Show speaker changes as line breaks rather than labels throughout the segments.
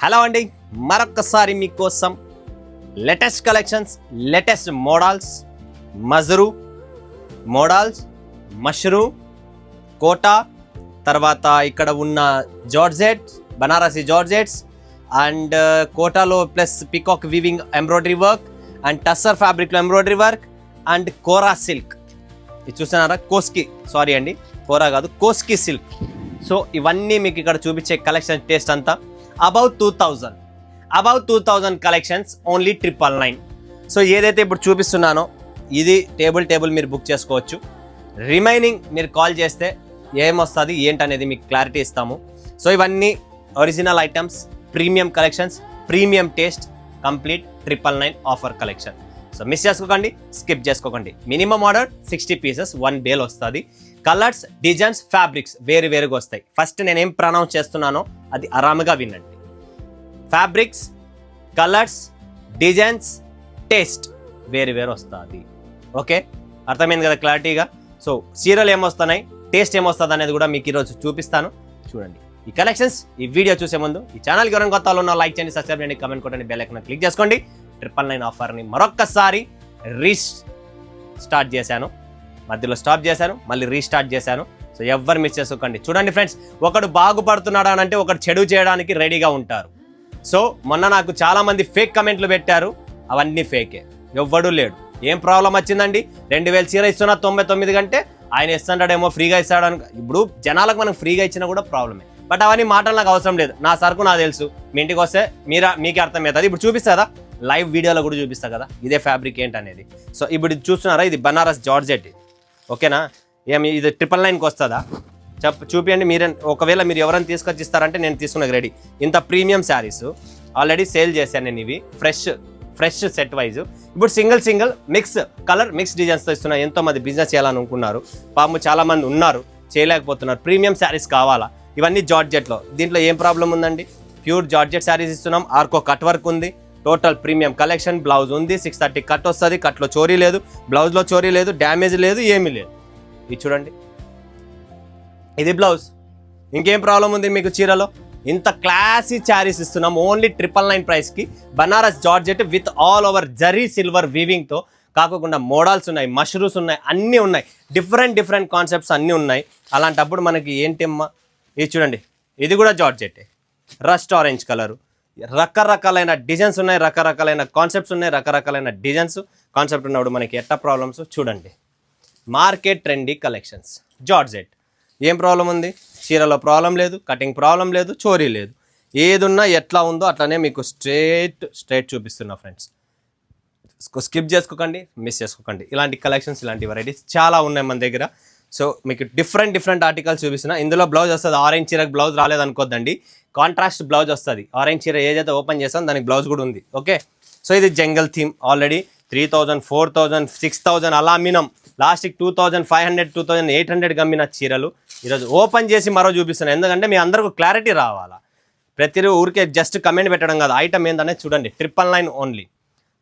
Hello అండి, మరొక్కసారి మీకోసం లేటెస్ట్ కలెక్షన్స్, లేటెస్ట్ మోడల్స్, మజరు మోడల్స్, మష్రూమ్, కోటా, తర్వాత ఇక్కడ ఉన్న జార్జెట్, బనారసి జార్జెట్స్ అండ్ కోటాలో plus peacock weaving embroidery work and tussar ఫ్యాబ్రిక్లో embroidery work and kora silk. ఇది చూస్తున్నారా, కోరా కాదు కోస్కి సిల్క్. సో ఇవన్నీ మీకు ఇక్కడ చూపించే కలెక్షన్ టేస్ట్ అంతా అబౌవ్ 2000 కలెక్షన్స్ ఓన్లీ 999. సో ఏదైతే ఇప్పుడు చూపిస్తున్నానో ఇది టేబుల్ మీరు బుక్ చేసుకోవచ్చు. రిమైనింగ్ మీరు కాల్ చేస్తే ఏమొస్తుంది ఏంటనేది మీకు క్లారిటీ ఇస్తాము. సో ఇవన్నీ original items, premium collections, premium taste, complete 999 offer collection. So miss చేసుకోకండి, స్కిప్ చేసుకోకండి. మినిమం ఆర్డర్ 60 పీసెస్ 1 బేల్ వస్తుంది. కలర్స్, డిజైన్స్, ఫ్యాబ్రిక్స్ వేరుగా వస్తాయి. ఫస్ట్ నేనేం ప్రొనౌన్స్ చేస్తున్నానో అది ఆరాముగా వినండి. ఫ్యాబ్రిక్స్, కలర్స్, డిజైన్స్, టేస్ట్ వేరు వస్తుంది. ఓకే, అర్థమైంది కదా క్లారిటీగా? సో చీరలు ఏమొస్తున్నాయి, టేస్ట్ ఏమొస్తుంది అనేది కూడా మీకు ఈరోజు చూపిస్తాను. చూడండి ఈ కలెక్షన్స్. ఈ వీడియో చూసే ముందు ఈ ఛానల్కి ఎవరైనా కొత్త వాళ్ళు ఉన్నా లైక్ చేయండి, సబ్స్క్రైబ్ చేయండి, కమెంట్ కొట్టండి, బెల్ ఐకాన్ క్లిక్ చేసుకోండి. 999 ఆఫర్ని మరొక్కసారి స్టార్ట్ చేశాను, మధ్యలో స్టాప్ చేశాను, మళ్ళీ రీస్టార్ట్ చేశాను. సో ఎవ్వరు మిస్ చేసుకోకండి. చూడండి ఫ్రెండ్స్, ఒకడు బాగుపడుతున్నాడు అని అంటే ఒకడు చెడు చేయడానికి రెడీగా ఉంటారు. సో మొన్న నాకు చాలామంది ఫేక్ కమెంట్లు పెట్టారు, అవన్నీ ఫేకే, ఎవ్వడూ లేడు. ఏం ప్రాబ్లం వచ్చిందండి? 2000 చీర ఇస్తున్నా 99 కంటే ఆయన ఇస్తాడేమో ఫ్రీగా ఇస్తాడు అని. ఇప్పుడు జనాలకు మనం ఫ్రీగా ఇచ్చినా కూడా ప్రాబ్లమే. బట్ అవన్నీ మాటలు నాకు అవసరం లేదు, నా సరుకు నాకు తెలుసు. మీ ఇంటికి వస్తే మీకే అర్థమవుతుంది. ఇప్పుడు చూపిస్తా కదా, లైవ్ వీడియోలో కూడా చూపిస్తా కదా ఇదే ఫ్యాబ్రిక్ ఏంటనేది. సో ఇప్పుడు చూస్తున్నారా, ఇది బనారస్ జార్జెట్. ఓకేనా? ఏమి ఇది 999కి వస్తుందా? చూపియండి. ఒకవేళ మీరు ఎవరైనా తీసుకొచ్చి ఇస్తారంటే నేను తీసుకున్న రెడీ. ఇంత ప్రీమియం శారీస్ ఆల్రెడీ సేల్ చేశాను నేను. ఇవి ఫ్రెష్ సెట్ వైజ్. ఇప్పుడు సింగిల్ మిక్స్ కలర్, మిక్స్ డిజైన్స్తో ఇస్తున్నా. ఎంతో మంది బిజినెస్ చేయాలని అనుకున్నారు, పాపం చాలా మంది ఉన్నారు, చేయలేకపోతున్నారు. ప్రీమియం శారీస్ కావాలా? ఇవన్నీ జార్జెట్లో. దీంట్లో ఏం ప్రాబ్లం ఉందండి? ప్యూర్ జార్జెట్ శారీస్ ఇస్తున్నాం. ఆర్కో కట్ వర్క్ ఉంది, టోటల్ ప్రీమియం కలెక్షన్. బ్లౌజ్ ఉంది, 630 కట్ వస్తుంది. కట్లో చోరీ లేదు, బ్లౌజ్లో చోరీ లేదు, డ్యామేజ్ లేదు, ఏమీ లేదు. ఇది చూడండి, ఇది బ్లౌజ్. ఇంకేం ప్రాబ్లం ఉంది మీకు చీరలో? ఇంత క్లాసీ శారీస్ ఇస్తున్నాం ఓన్లీ 999 ప్రైస్కి. Banaras georgette with all over zari silver వీవింగ్తో. కాకుండా మోడల్స్ ఉన్నాయి, మష్రూమ్స్ ఉన్నాయి, అన్నీ ఉన్నాయి. డిఫరెంట్ కాన్సెప్ట్స్ అన్నీ ఉన్నాయి. అలాంటప్పుడు మనకి ఏంటమ్మా, ఇది చూడండి, ఇది కూడా జార్జెట్, రస్ట్ ఆరెంజ్ కలరు. రకరకాలైన డిజైన్స్ ఉన్నాయి, రకరకాలైన కాన్సెప్ట్స్ ఉన్నాయి, రకరకాలైన డిజైన్స్ కాన్సెప్ట్ ఉన్నప్పుడు మనకి ఎట్లా ప్రాబ్లమ్స్ చూడండి. Market trendy collections georgette. ఏం ప్రాబ్లం ఉంది? చీరలో ప్రాబ్లం లేదు, కటింగ్ ప్రాబ్లం లేదు, చోరీ లేదు. ఏదున్నా ఎట్లా ఉందో అట్లానే మీకు స్ట్రైట్ చూపిస్తున్నా ఫ్రెండ్స్. స్కిప్ చేసుకోకండి, మిస్ చేసుకోకండి. ఇలాంటి కలెక్షన్స్, ఇలాంటి వెరైటీస్ చాలా ఉన్నాయి మన దగ్గర. సో మీకు డిఫరెంట్ ఆర్టికల్స్ చూపిస్తున్నా. ఇందులో బ్లౌజ్ వస్తుంది. ఆరెంజ్ చీరకు బ్లౌజ్ రాలేదనుకోద్దండి, కాంట్రాస్ట్ బ్లౌజ్ వస్తుంది. ఆరెంజ్ చీర ఏదైతే ఓపెన్ చేస్తాం దానికి బ్లౌజ్ కూడా ఉంది. ఓకే, సో ఇది జంగల్ థీమ్. ఆల్రెడీ 3000, 4000, 6000 అలా అమ్మినాం. లాస్ట్కి 2500, 2800 అమ్మిన చీరలు ఈరోజు ఓపెన్ చేసి మరో చూపిస్తున్నాను. ఎందుకంటే మీ అందరికీ క్లారిటీ రావాలా. ప్రతి ఊరికే జస్ట్ కమెంట్ పెట్టడం కాదు, ఐటమ్ ఏందనేది చూడండి. 999 ఓన్లీ.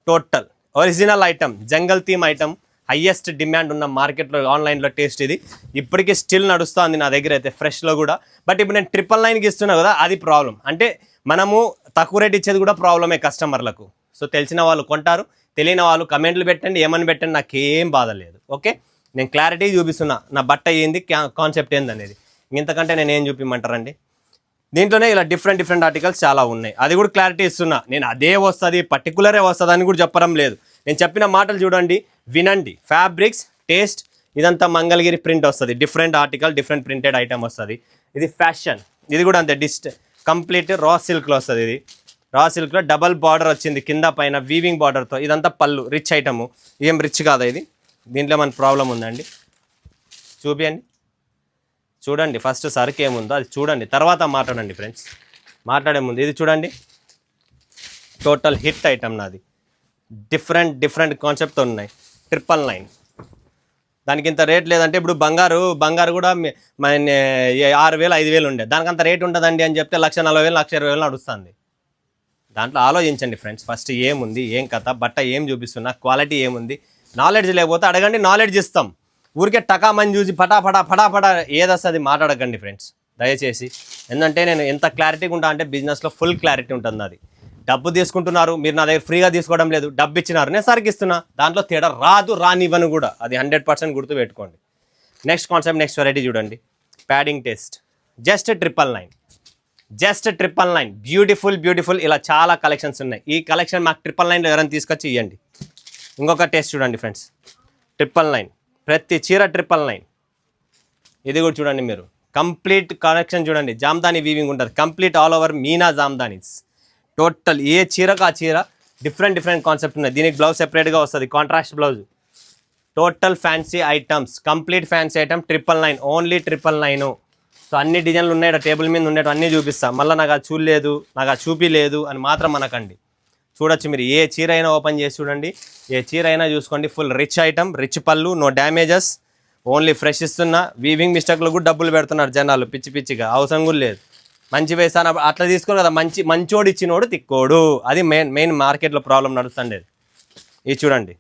టోటల్ ఒరిజినల్ ఐటమ్, జంగల్ థీమ్ ఐటమ్. హయ్యెస్ట్ డిమాండ్ ఉన్న మార్కెట్లో, ఆన్లైన్లో టేస్ట్ ఇది. ఇప్పటికీ స్టిల్ నడుస్తుంది నా దగ్గర అయితే, ఫ్రెష్లో కూడా. బట్ ఇప్పుడు నేను 999కి ఇస్తున్నా కదా, అది ప్రాబ్లం. అంటే మనము తక్కువ రేట్ ఇచ్చేది కూడా ప్రాబ్లమే కస్టమర్లకు. సో తెలిసిన వాళ్ళు కొంటారు, తెలియని వాళ్ళు కమెంట్లు పెట్టండి, ఏమని పెట్టండి, నాకేం బాధ లేదు. ఓకే, నేను క్లారిటీ చూపిస్తున్నా నా బట్ట ఏంది, కాన్సెప్ట్ ఏంది అనేది. ఇంతకంటే నేను ఏం చూపిమంటారండి? దీంట్లోనే ఇలా డిఫరెంట్ ఆర్టికల్స్ చాలా ఉన్నాయి, అది కూడా క్లారిటీ ఇస్తున్నా. నేను అదే వస్తుంది, పర్టికులరే వస్తుంది అని కూడా చెప్పడం లేదు. నేను చెప్పిన మాటలు చూడండి, వినండి. ఫ్యాబ్రిక్స్, టేస్ట్, ఇదంతా మంగళగిరి ప్రింట్ వస్తుంది. Different article, different printed item వస్తుంది. ఇది ఫ్యాషన్, ఇది కూడా అంతే. కంప్లీట్ రా సిల్క్లో వస్తుంది. ఇది రా సిల్క్లో డబల్ బార్డర్ వచ్చింది, కింద పైన వీవింగ్ బార్డర్తో. ఇదంతా పళ్ళు, రిచ్ ఐటము. ఏం రిచ్ కాదా ఇది? దీంట్లో మన ప్రాబ్లం ఉందండి, చూపియండి. చూడండి ఫస్ట్ సరుకు ఏముందో అది చూడండి, తర్వాత మాట్లాడండి ఫ్రెండ్స్. మాట్లాడే ముందు ఇది చూడండి, టోటల్ హిట్ ఐటమ్ నాది. డిఫరెంట్ కాన్సెప్ట్ ఉన్నాయి. 999 దానికి ఇంత రేట్ లేదంటే. ఇప్పుడు బంగారు కూడా 6000, 5000 ఉండే, దానికి అంత రేట్ ఉంటుందండి అని చెప్తే 1,40,000, 1,20,000 నడుస్తుంది. దాంట్లో ఆలోచించండి ఫ్రెండ్స్. ఫస్ట్ ఏముంది, ఏం కథ, బట్ట ఏం చూపిస్తున్నా, క్వాలిటీ ఏముంది. నాలెడ్జ్ లేకపోతే అడగండి, నాలెడ్జ్ ఇస్తాం. ఊరికే టకామని చూసి ఫటాఫటా ఏదొస్తుంది మాట్లాడకండి ఫ్రెండ్స్. దయచేసి. ఎందుకంటే నేను ఎంత క్లారిటీగా ఉంటా అంటే బిజినెస్లో ఫుల్ క్లారిటీ ఉంటుంది. అది డబ్బు తీసుకుంటున్నారు మీరు, నా దగ్గర ఫ్రీగా తీసుకోవడం లేదు, డబ్బు ఇచ్చినారు నేను సరిగిస్తున్నా, దాంట్లో తేడా రానివ్వను కూడా. అది 100% గుర్తుపెట్టుకోండి. నెక్స్ట్ కాన్సెప్ట్, నెక్స్ట్ వెరైటీ చూడండి. Padding test just 999, just 999. Beautiful. ఇలా చాలా కలెక్షన్స్ ఉన్నాయి. ఈ కలెక్షన్ మాకు 999లో ఎవరైనా తీసుకొచ్చి ఇవ్వండి. ఇంకొక టెస్ట్ చూడండి ఫ్రెండ్స్, 999, ప్రతి చీర 999. ఇది కూడా చూడండి మీరు, కంప్లీట్ కలెక్షన్ చూడండి. జామ్దాని వీవింగ్ ఉంటుంది, complete all over Meena Jamdanis. Total ఏ చీరకు ఆ చీర డిఫరెంట్ కాన్సెప్ట్ ఉన్నాయి. దీనికి బ్లౌజ్ సెపరేట్గా వస్తుంది, contrast blouse. Total fancy items, complete fancy item 999, only 999. So అన్ని డిజైన్లు ఉన్నాయి, టేబుల్ మీద ఉండేవి అన్నీ చూపిస్తాం. మళ్ళీ నాకు అది చూడలేదు, నాకు అది చూపిలేదు అని మాత్రం అనకండి. చూడొచ్చు మీరు, ఏ చీర అయినా ఓపెన్ చేసి చూడండి, ఏ చీర అయినా చూసుకోండి. ఫుల్ రిచ్ ఐటమ్, రిచ్ పళ్ళు, నో డ్యామేజెస్, ఓన్లీ ఫ్రెష్ ఇస్తున్నా. వీవింగ్ మిస్టేక్లు కూడా డబ్బులు పెడుతున్నారు జనాలు పిచ్చిగా, అవసరం కూడా లేదు. మంచి వేసాను అట్లా తీసుకోరు కదా, మంచోడు ఇచ్చినోడు తిక్కోడు. అది మెయిన్ మార్కెట్లో ప్రాబ్లం నడుస్తుండేది. ఇది చూడండి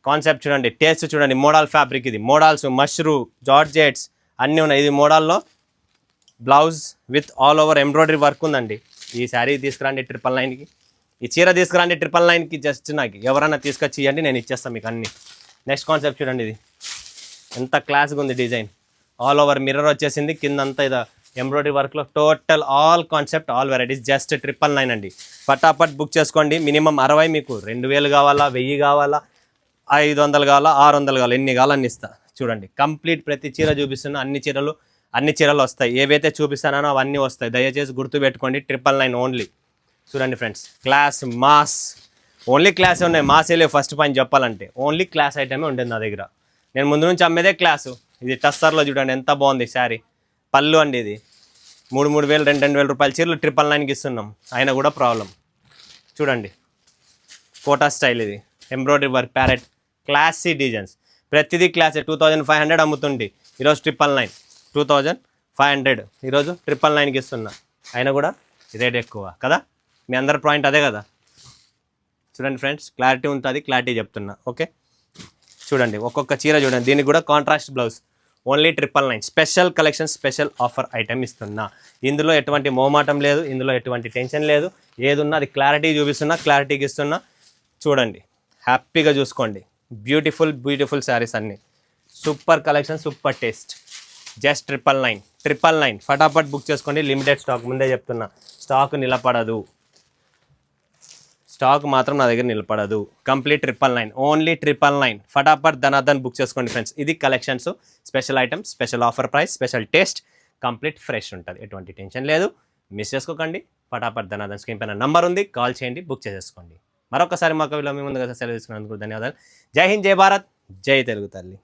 కాన్సెప్ట్, చూడండి టేస్ట్ చూడండి. మోడల్ ఫ్యాబ్రిక్, ఇది మోడల్స్, మష్రూ, జార్జెట్స్ అన్నీ ఉన్నాయి. ఇది మోడల్లో blouse with all over embroidery work ఉందండి. ఈ శారీ తీసుకురండి 999కి, ఈ చీర తీసుకురండి 999కి. జస్ట్ నాకు ఎవరైనా తీసుకొచ్చి ఇవ్వండి, నేను ఇచ్చేస్తాను మీకు అన్నీ. నెక్స్ట్ కాన్సెప్ట్ చూడండి, ఇది ఎంత క్లాస్గా ఉంది డిజైన్. ఆల్ ఓవర్ మిర్రర్ వచ్చేసింది, కిందంతా ఇది ఎంబ్రాయిడరీ వర్క్లో. Total all concept, all varieties just 999 అండి. ఫటాఫట్ బుక్ చేసుకోండి. మినిమం 60, మీకు 2000 కావాలా, 1000 కావాలా, 500 కావాలా, 600 కావాలా, ఎన్ని కావాలని ఇస్తా. చూడండి కంప్లీట్ ప్రతి చీర చూపిస్తున్నా. అన్ని చీరలు వస్తాయి, ఏవైతే చూపిస్తానో అవన్నీ వస్తాయి. దయచేసి గుర్తుపెట్టుకోండి, 999 ఓన్లీ. చూడండి friends, class mass, only class ఉన్నాయి, మాస్ లేవు. ఫస్ట్ పాయింట్ చెప్పాలంటే ఓన్లీ క్లాస్ ఐటమే ఉంటుంది నా దగ్గర. నేను ముందు నుంచి అమ్మేదే క్లాసు. ఇది టస్సర్లో చూడండి ఎంత బాగుంది శారీ. పళ్ళు అండి, ఇది 3,000 2,000 రూపాయల చీరలు 999కి ఇస్తున్నాం, అయినా కూడా ప్రాబ్లం. చూడండి కోటా స్టైల్, ఇది embroidery work, parrot, classy designs. ప్రతిదీ క్లాసే. 2500 అమ్ముతుంది, ఈరోజు 999, 2500 ఈరోజు 999కి ఇస్తున్నా, అయినా కూడా రేట్ ఎక్కువ కదా. మీ అందరి పాయింట్ అదే కదా. చూడండి ఫ్రెండ్స్, క్లారిటీ ఉంటుంది, క్లారిటీ చెప్తున్నా. ఓకే చూడండి, ఒక్కొక్క చీర చూడండి. దీనికి కూడా contrast blouse, only 999. Special collection, special offer item ఇస్తున్నా. ఇందులో ఎటువంటి మోమాటం లేదు, ఇందులో ఎటువంటి టెన్షన్ లేదు. ఏది ఉన్నా అది క్లారిటీ చూపిస్తున్నా, క్లారిటీకి ఇస్తున్నా. చూడండి హ్యాపీగా చూసుకోండి. బ్యూటిఫుల్ శారీస్ అన్నీ, super collection, super taste. Just 999 ఫటాఫట్ బుక్ చేసుకోండి. లిమిటెడ్ స్టాక్, ముందే చెప్తున్నా, స్టాక్ నిలబడదు, స్టాక్ మాత్రం నా దగ్గర నిలబడదు. Complete 999, only 999. ఫటాఫట్ ధనాధన్ బుక్ చేసుకోండి ఫ్రెండ్స్. ఇది collections, special items, special offer price, special taste, complete fresh ఉంటుంది, ఎటువంటి టెన్షన్ లేదు. మిస్ చేసుకోకండి. ఫటాఫట్ ధనాధన్ స్క్రీన్ పైన నంబర్ ఉంది, కాల్ చేయండి, బుక్ చేసేసుకోండి. మరొకసారి మా కవిలో మీ ముందుగా సెలవు తీసుకున్నందుకు ధన్యవాదాలు. జై హింద్, జై భారత్, జై తెలుగు తల్లి.